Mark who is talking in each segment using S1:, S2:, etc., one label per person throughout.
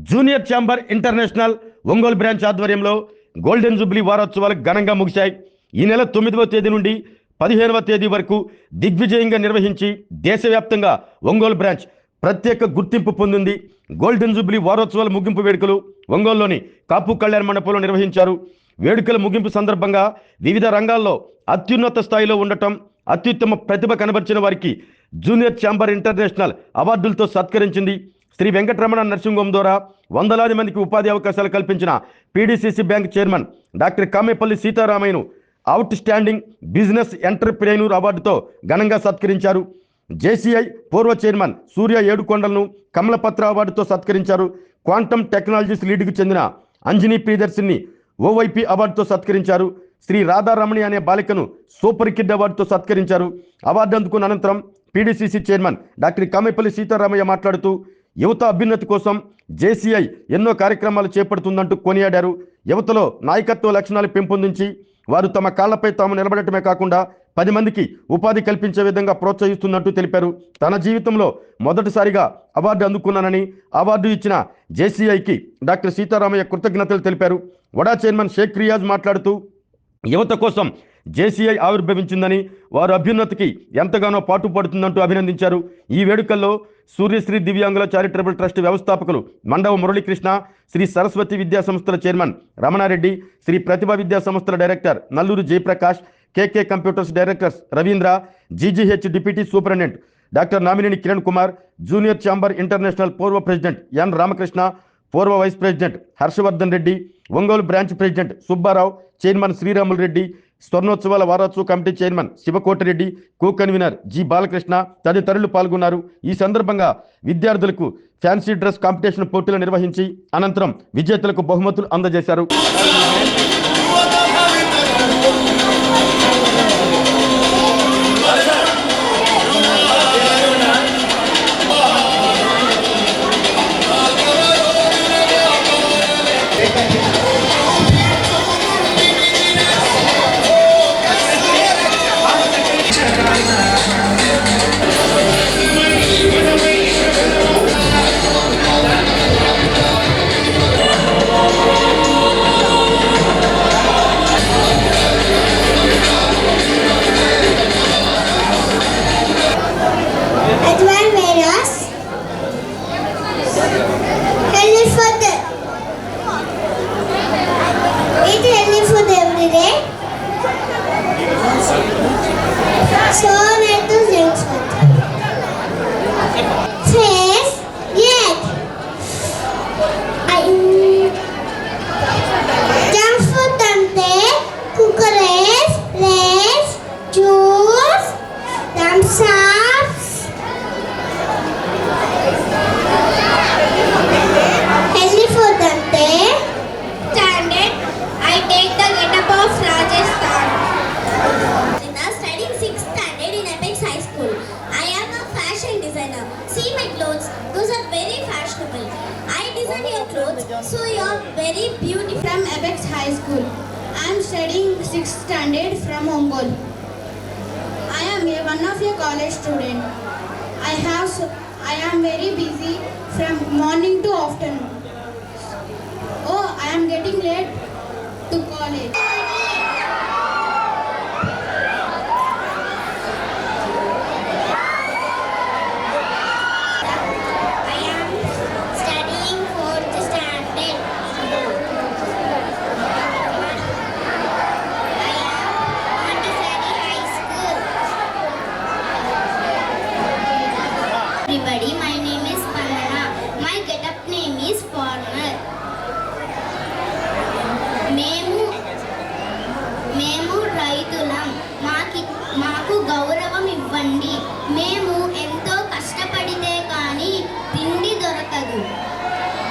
S1: Junior chamber international Ongole branch ఆధ్వర్యంలో golden Jubilee వారోత్సవాలు ఘనంగా ముగిశాయి. ఈ నెల 9వ తేదీ నుండి 15వ తేదీ వరకు దిగ్విజయంగా నిర్వహించి దేశవ్యాప్తంగా ఒంగోలు బ్రాంచ్ ప్రత్యేక గుర్తింపు పొందింది. గోల్డెన్ జూబ్లీ వారోత్సవాల ముగింపు వేడుకలు ఒంగోలులోని కాపు కళ్యాణ మండపంలో నిర్వహించారు. వేడుకల ముగింపు సందర్భంగా వివిధ రంగాల్లో అత్యున్నత స్థాయిలో ఉండటం, అత్యుత్తమ ప్రతిభ కనబర్చిన వారికి జూనియర్ ఛాంబర్ ఇంటర్నేషనల్ అవార్డులతో సత్కరించింది. శ్రీ వెంకటరమణ నర్సింగ్ హోమ్ ద్వారా వందలాది మందికి ఉపాధి అవకాశాలు కల్పించిన PDCC bank chairman doctor Kamepalli సీతారామయ్యను అవుట్ స్టాండింగ్ బిజినెస్ ఎంటర్ప్రెన్యూర్ అవార్డుతో ఘనంగా సత్కరించారు. జేసీఐ పూర్వ చైర్మన్ సూర్య ఏడుకొండలను కమలపత్ర అవార్డుతో సత్కరించారు. క్వాంటమ్ టెక్నాలజీస్ లీడ్కు చెందిన అంజనీ ప్రియదర్శిని ఓవైపీ అవార్డుతో సత్కరించారు. శ్రీ రాధారమణి అనే బాలికను సూపర్ కిడ్ అవార్డుతో సత్కరించారు. అవార్డు అందుకున్న అనంతరం PDCC chairman doctor Kamepalli Sitaramaiah మాట్లాడుతూ యువత అభ్యున్నతి కోసం జేసీఐ ఎన్నో కార్యక్రమాలు చేపడుతుందంటూ కొనియాడారు. యువతలో నాయకత్వ లక్షణాలు పెంపొందించి వారు తమ కాళ్లపై తాము నిలబడటమే కాకుండా 10 మందికి ఉపాధి కల్పించే విధంగా ప్రోత్సహిస్తున్నట్టు తెలిపారు. తన జీవితంలో మొదటిసారిగా అవార్డు అందుకున్నానని, అవార్డు ఇచ్చిన జేసీఐకి డాక్టర్ సీతారామయ్య కృతజ్ఞతలు తెలిపారు. వడా చైర్మన్ షేక్ రియాజ్ మాట్లాడుతూ యువత కోసం జేసీఐ ఆవిర్భవించిందని, వారు అభ్యున్నతికి ఎంతగానో పాటుపడుతుందంటూ అభినందించారు. ఈ వేడుకల్లో సూర్యశ్రీ దివ్యాంగుల చారిటబుల్ ట్రస్ట్ వ్యవస్థాపకులు మండవ మురళీకృష్ణ, శ్రీ సరస్వతి విద్యా సంస్థల చైర్మన్ రమణారెడ్డి, శ్రీ ప్రతిభా విద్యా సంస్థల director Nallur Jayaprakash, KK computers directors Ravindra, GGH deputy superintendent doctor Namineni Kiran Kumar, junior chamber international పూర్వ ప్రెసిడెంట్ ఎన్ రామకృష్ణ, పూర్వ vice president Harshavardhan Reddy, Ongole branch president Subbarao, chairman Sriramulu Reddy, స్వర్ణోత్సవాల వారోత్సవ committee chairman Sivakoti Reddy, co convener G Balakrishna తదితరులు పాల్గొన్నారు. ఈ సందర్భంగా విద్యార్థులకు ఫ్యాన్సీ డ్రెస్ కాంపిటీషన్ పోటీలు నిర్వహించి అనంతరం విజేతలకు బహుమతులు అందజేశారు.
S2: See my clothes, those are very fashionable. I design your clothes, so you are very beautiful.
S3: From Apex High School, I am studying 6th standard from Ongole. I am one of your college student. I am very busy from morning to afternoon. Oh, I am getting late to college.
S2: Everybody, my name is Pandana. My get-up name is Foreigner. మేము రైతులం. మాకు గౌరవం ఇవ్వండి. మేము ఎంతో కష్టపడితే కానీ తిండి దొరకదు.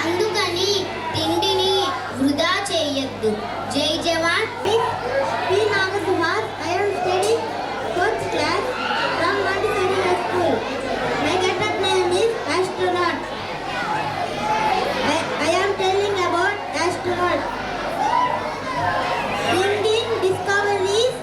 S2: అందుకని తిండిని వృధా చేయొద్దు. జై జవాన్.
S4: P. Nagakumar. I am studying 4th class from Montessori High School. My get-up name is astronaut. I am telling about astronaut. Indian discoveries.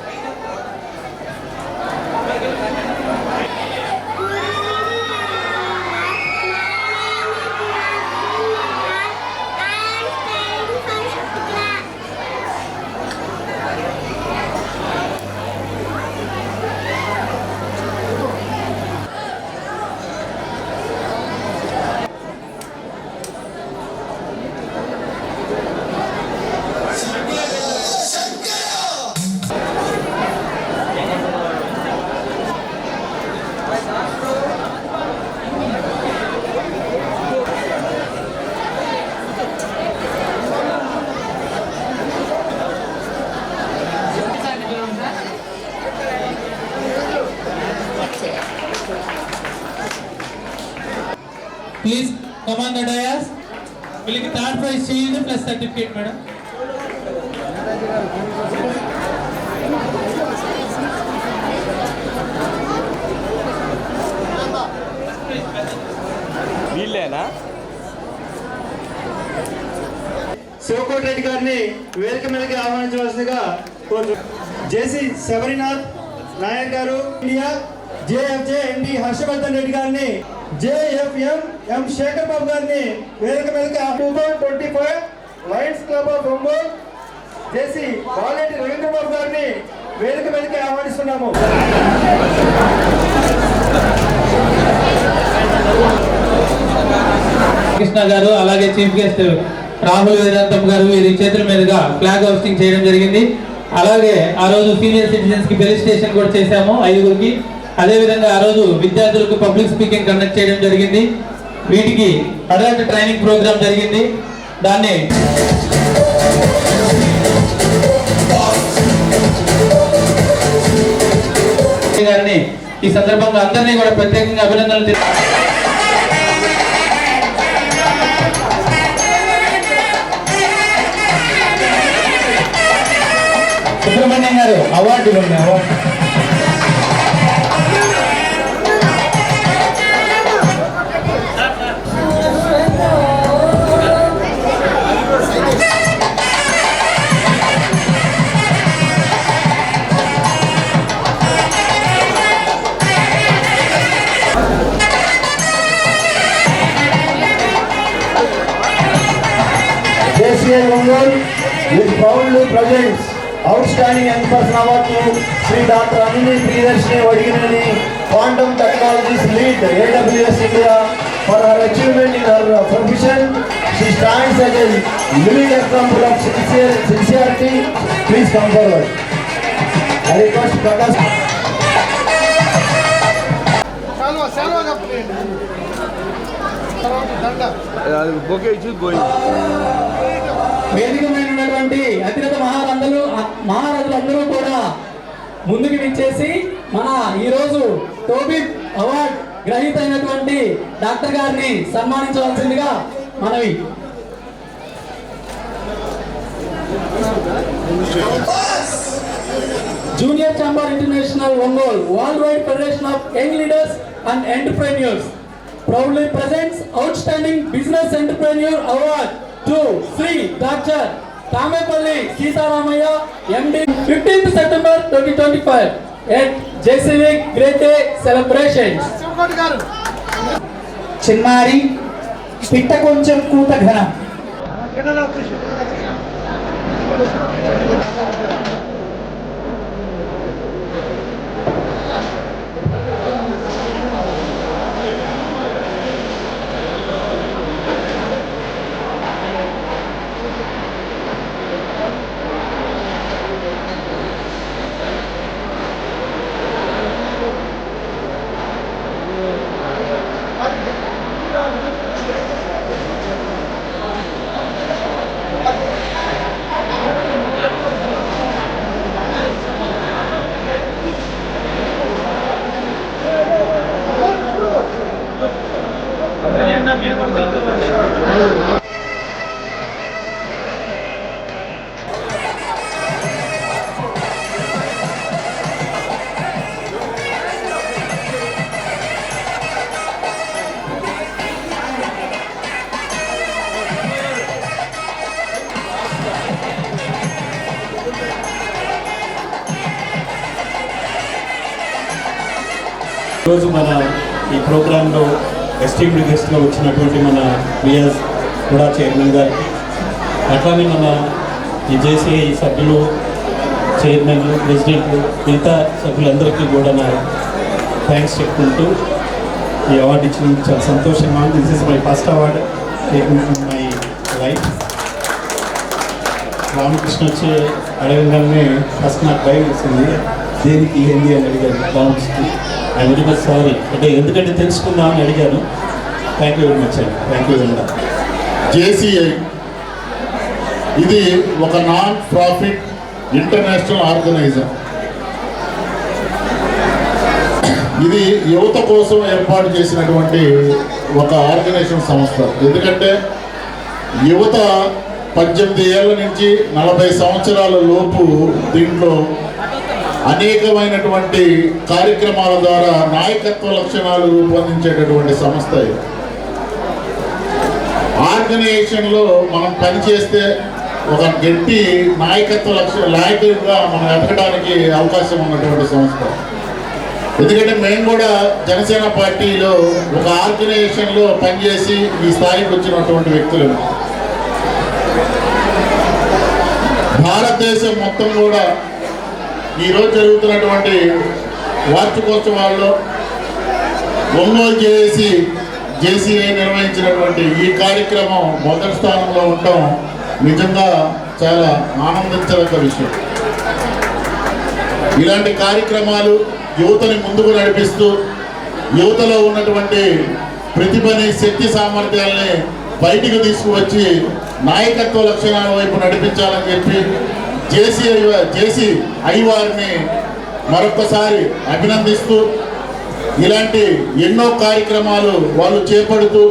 S5: వీళ్ళకి third prize shield plus certificate madam.
S1: వీళ్ళేనా?
S6: శివకోటి రెడ్డి గారిని వేదిక మీదకి ఆహ్వానించవలసిందిగా జేసీ శబరినాథ్ నాయర్ గారు India, JFJ MD Harshavardhan Reddy గారిని, JFM M Sekhar Babu గారిని వేదిక మీదకి 2025 lions club of Ongole JC Baletti Ravindra Babu గారిని వేదిక మీదకి ఆహ్వానిస్తున్నాము.
S5: కృష్ణ గారు అలాగే చీఫ్ గెస్ట్ రాహుల్ వేదాంతం గారు వీరి చేతుల మీదుగా ఫ్లాగ్ హోస్టింగ్ చేయడం జరిగింది. అలాగే ఆ రోజు సీనియర్ సిటిజన్స్ కి ఫెలిసిటేషన్ కూడా చేశాము 5గురికి. అదేవిధంగా ఆ రోజు విద్యార్థులకు పబ్లిక్ స్పీకింగ్ కండక్ట్ చేయడం జరిగింది. వీటికి అడల్ట్ ట్రైనింగ్ ప్రోగ్రామ్ జరిగింది. దాన్ని గారిని ఈ సందర్భంగా అందరినీ కూడా ప్రత్యేకంగా అభినందనలు. సుబ్రహ్మణ్యం గారు award
S6: JCI Ongole is proudly presents outstanding young person award to Sri Dr. Anini Priyadarshini Vadigineni, Quantum Technologies lead AWS India, for her achievement in her profession. She stands as a living example of sincerity. Please come forward. I request Prakash.
S5: వేదికమైనటువంటి అతిరథ మహారథులందరూ కూడా ముందుకు విచ్చేసి మన ఈరోజు టోబిట్ award గ్రహీత అయినటువంటి doctor గారిని సన్మానించవలసిందిగా మనవి. Junior chamber international Ongole world wide federation of young leaders and entrepreneurs proudly presents outstanding business entrepreneur award to Sri Dr. Tamepalli Sitaramaya MD 15th September 2025 at JCV Great Day celebrations.
S6: చిన్నారి పిట్ట కొంచెం కూత ఘన.
S7: ఈరోజు మన ఈ ప్రోగ్రాంలో ఎస్టీమ్డ్ గెస్ట్గా వచ్చినటువంటి మన రియాజ్ కూడా చైర్మన్ గారికి, అట్లానే మన ఈ జేసీఐ సభ్యులు, చైర్మన్లు, ప్రెసిడెంట్లు, మిగతా సభ్యులందరికీ కూడా నా థ్యాంక్స్ చెప్పుకుంటూ ఈ అవార్డు ఇచ్చినందుకు చాలా సంతోషంగా ఉంది. This is my first award taking in my life. Ramakrishna వచ్చి అడగగానే ఫస్ట్ నాకు భయం వేసింది, దేనికి ఏంది అని అడిగాను Ramakrishna. I very much sorry, అంటే ఎందుకంటే తెలుసుకుందాం అని అడిగాను. థ్యాంక్ యూ వెరీ మచ్ అండి, thank you very much.
S8: JCI ఇది ఒక నాన్ ప్రాఫిట్ ఇంటర్నేషనల్ ఆర్గనైజర్. ఇది యువత కోసం ఏర్పాటు చేసినటువంటి ఒక ఆర్గనైజేషన్ సంస్థ. ఎందుకంటే యువత 18 ఏళ్ల నుంచి 40 సంవత్సరాల లోపు దీంట్లో అనేకమైనటువంటి కార్యక్రమాల ద్వారా నాయకత్వ లక్షణాలు రూపొందించేటటువంటి సంస్థ ఇది. ఆర్గనైజేషన్లో మనం పనిచేస్తే ఒక గట్టి నాయకుడిగా మనం ఎదగడానికి అవకాశం ఉన్నటువంటి సంస్థ. ఎందుకంటే మేము కూడా జనసేన పార్టీలో ఒక ఆర్గనైజేషన్లో పనిచేసి ఈ స్థాయికి వచ్చినటువంటి వ్యక్తులు. భారతదేశం మొత్తం కూడా ఈరోజు జరుగుతున్నటువంటి వార్షికోత్సవాల్లో ఒంగోలు జేసీఐ నిర్వహించినటువంటి ఈ కార్యక్రమం మొదటి స్థానంలో ఉండటం నిజంగా చాలా ఆనందించదగ్గ విషయం. ఇలాంటి కార్యక్రమాలు యువతని ముందుకు నడిపిస్తూ యువతలో ఉన్నటువంటి ప్రతిభని, శక్తి సామర్థ్యాలని బయటికి తీసుకువచ్చి నాయకత్వ లక్షణాల వైపు నడిపించాలని చెప్పి జేసీఐ వారిని మరొకసారి అభినందిస్తూ ఇలాంటి ఎన్నో కార్యక్రమాలు వాళ్ళు చేపడుతూ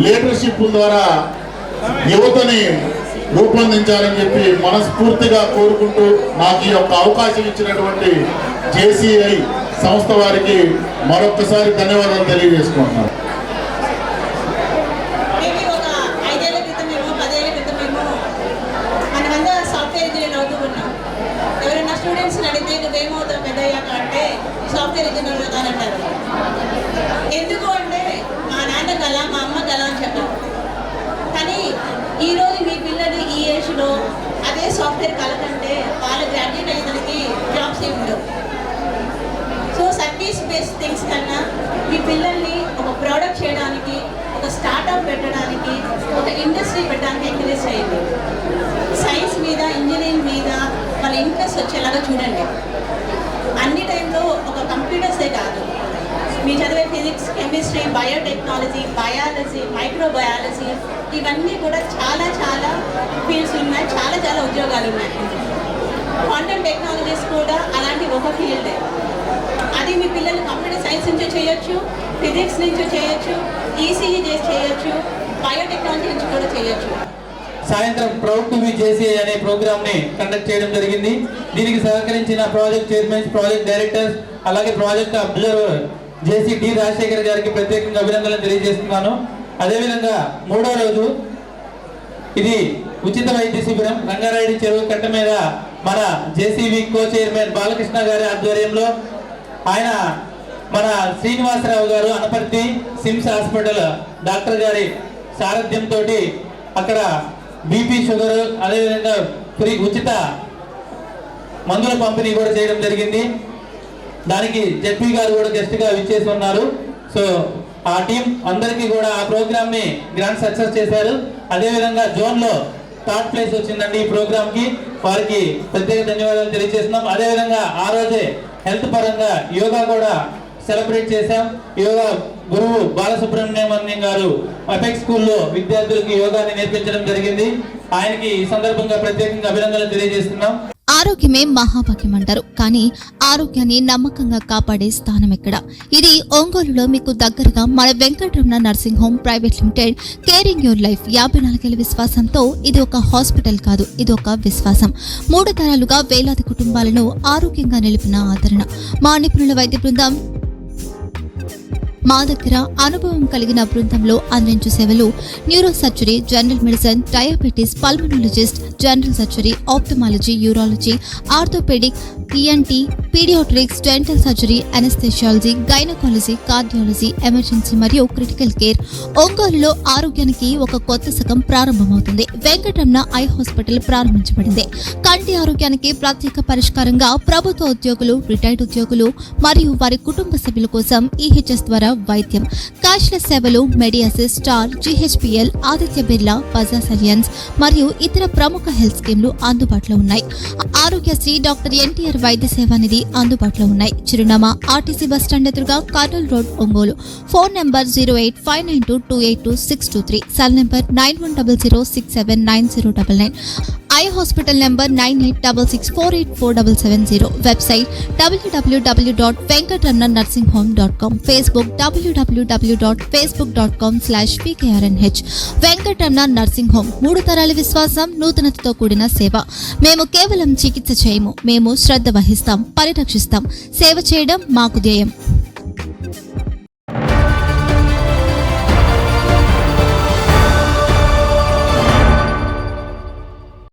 S8: లీడర్షిప్ ద్వారా యువతని రూపొందించాలని చెప్పి మనస్ఫూర్తిగా కోరుకుంటూ నాకు ఈ యొక్క అవకాశం ఇచ్చినటువంటి జేసీఐ సంస్థ వారికి మరొకసారి ధన్యవాదాలు తెలియజేసుకుంటున్నాను.
S9: ఒక 5 ఏళ్ల క్రితమేమో 10 ఏళ్ల క్రితమేమో మనమంతా సాఫ్ట్వేర్ ఇంజనీర్ అవుతూ ఉన్నాం. ఎవరైనా స్టూడెంట్స్ని అడిగితే నువ్వేమవుతావు పెద్దయ్యాక అంటే సాఫ్ట్వేర్ ఇంజనీర్ అవుతానంటారు. ఎందుకు అంటే మా నాన్న కళ, మా అమ్మ కళ అని చెప్పారు. కానీ ఈరోజు మీ పిల్లలు ఈ ఏజ్లో అదే సాఫ్ట్వేర్ కళ కంటే వాళ్ళ గ్రాడ్యుయేట్ అయ్యేదానికి జాబ్స్ ఏమి ఉండవు. సో సర్వీస్ బేస్డ్ థింగ్స్ కన్నా మీ పిల్లల్ని ఒక ప్రోడక్ట్ చేయడానికి, ఒక స్టార్ట్అప్ పెట్టడానికి, ఒక ఇండస్ట్రీ పెట్టడానికి ఎంకరేజ్ చేయండి. సైన్స్ మీద, ఇంజనీరింగ్ మీద వాళ్ళ ఇంట్రెస్ట్ వచ్చేలాగా చూడండి. అన్ని టైంలో ఒక కంప్యూటర్సే కాదు, మీ చదివే physics, chemistry, biotechnology, biology, microbiology ఇవన్నీ కూడా చాలా చాలా ఫీల్డ్స్ ఉన్నాయి, చాలా చాలా ఉద్యోగాలు ఉన్నాయి. క్వాంటమ్ టెక్నాలజీస్ కూడా అలాంటి ఒక ఫీల్డే. అది మీ పిల్లలు కంప్యూటర్ సైన్స్ నుంచి చేయొచ్చు, ఫిజిక్స్ నుంచి చేయొచ్చు, ఈసీఈ చేసి చేయొచ్చు, బయోటెక్నాలజీ నుంచి కూడా చేయొచ్చు.
S5: సాయంత్రం ప్రౌడ్ టు బి జేసీఐ అనే ప్రోగ్రామ్ ని కండక్ట్ చేయడం జరిగింది. దీనికి సహకరించిన ప్రాజెక్ట్ చైర్మన్స్, ప్రాజెక్ట్ డైరెక్టర్స్, అలాగే ప్రాజెక్ట్ అబ్జర్వర్ జేసీ డి రాజశేఖర్ గారికి ప్రత్యేకంగా అభినందనలు తెలియజేస్తున్నాను. అదేవిధంగా 3వ రోజు ఇది ఉచిత వైద్య శిబిరం రంగారెడ్డి చెరువు కట్ట మీద మన జేసీబీ కో చైర్మన్ బాలకృష్ణ గారి ఆధ్వర్యంలో, ఆయన మన శ్రీనివాసరావు గారు అనపర్తి సిమ్స్ హాస్పిటల్ డాక్టర్ గారి సారథ్యంతో అక్కడ బీపీ, షుగర్, అదేవిధంగా ఫ్రీ ఉచిత మందుల పంపిణీ కూడా చేయడం జరిగింది. దానికి జడ్పీ గారు కూడా గెస్ట్గా విచ్చేసి ఉన్నారు. సో ఆ టీం అందరికీ కూడా ఆ ప్రోగ్రామ్ ని గ్రాండ్ సక్సెస్ చేశారు. అదేవిధంగా జోన్లో 3rd ప్లేస్ వచ్చిందండి ఈ ప్రోగ్రామ్ కి. వారికి ప్రత్యేక ధన్యవాదాలు తెలియజేస్తున్నాం. అదేవిధంగా ఆ రోజే హెల్త్ పరంగా యోగా కూడా సెలబ్రేట్ చేశాం. యోగా గురువు బాలసుబ్రహ్మణ్యం గారు అపెక్స్ స్కూల్లో విద్యార్థులకు యోగాని నేర్పించడం జరిగింది. ఆయనకి ఈ సందర్భంగా ప్రత్యేకంగా అభినందనలు తెలియజేస్తున్నాం.
S10: ఆరోగ్యమే మహాభాగ్యం అంటారు, కానీ ఆరోగ్యాన్ని నమ్మకంగా కాపాడే స్థానం ఎక్కడ? ఇది ఒంగోలులో మీకు దగ్గరగా మన Venkataramana nursing home private limited. Caring your life 54 ఏళ్ల విశ్వాసంతో ఇది ఒక హాస్పిటల్ కాదు, ఇది ఒక విశ్వాసం. 3 తరాలుగా వేలాది కుటుంబాలను ఆరోగ్యంగా నిలిపిన ఆదరణ. మా నిపుణుల వైద్య బృందం మా దగ్గర అనుభవం కలిగిన బృందంలో అందించే సేవలు neuro surgery, general medicine, diabetes, pulmonologist, general surgery, ophthalmology, urology, orthopaedic, ENT, paediatrics, dental surgery, anaesthesiology, gynaecology, cardiology, emergency మరియు క్రిటికల్ కేర్. ఒంగోలులో ఆరోగ్యానికి ఒక కొత్త శకం ప్రారంభమవుతుంది. వెంకటరమణ ఐ హాస్పిటల్ ప్రారంభించబడింది. కంటి ఆరోగ్యానికి ప్రత్యేక పరిష్కారంగా ప్రభుత్వ ఉద్యోగులు, రిటైర్డ్ ఉద్యోగులు మరియు వారి కుటుంబ సభ్యుల కోసం ఈహెచ్ఎస్ ద్వారా వైద్యం, క్యాష్లెస్ సేవలు, మెడియాసిస్, స్టార్, జీహెచ్పీఎల్, ఆదిత్య బిర్లా, బజాజ్ అలియన్స్ మరియు ఇతర ప్రముఖ హెల్త్ స్కీమ్లు అందుబాటులో ఉన్నాయి. ఆరోగ్యశ్రీ, డాక్టర్ ఎన్టీఆర్ వైద్య సేవా నిధి అందుబాటులో ఉన్నాయి. చిరునామా ఆర్టీసీ బస్టాండ్ ఎదురుగా, Kurnool road, Ongole. Phone number 08592282623, cell number 9100679099. Eye hospital number 9866484770. Website www.venkatramnanursing.com. Facebook www.facebook.com/pkrnh. Venkataramana nursing home, 3 తరాల విశ్వాసం, నూతనతతో కూడిన సేవ. మేము కేవలం చికిత్స చేయము, మేము శ్రద్ధ వహిస్తాం, పరిరక్షిస్తాం. సేవ చేయడం మాకు ధ్యేయం.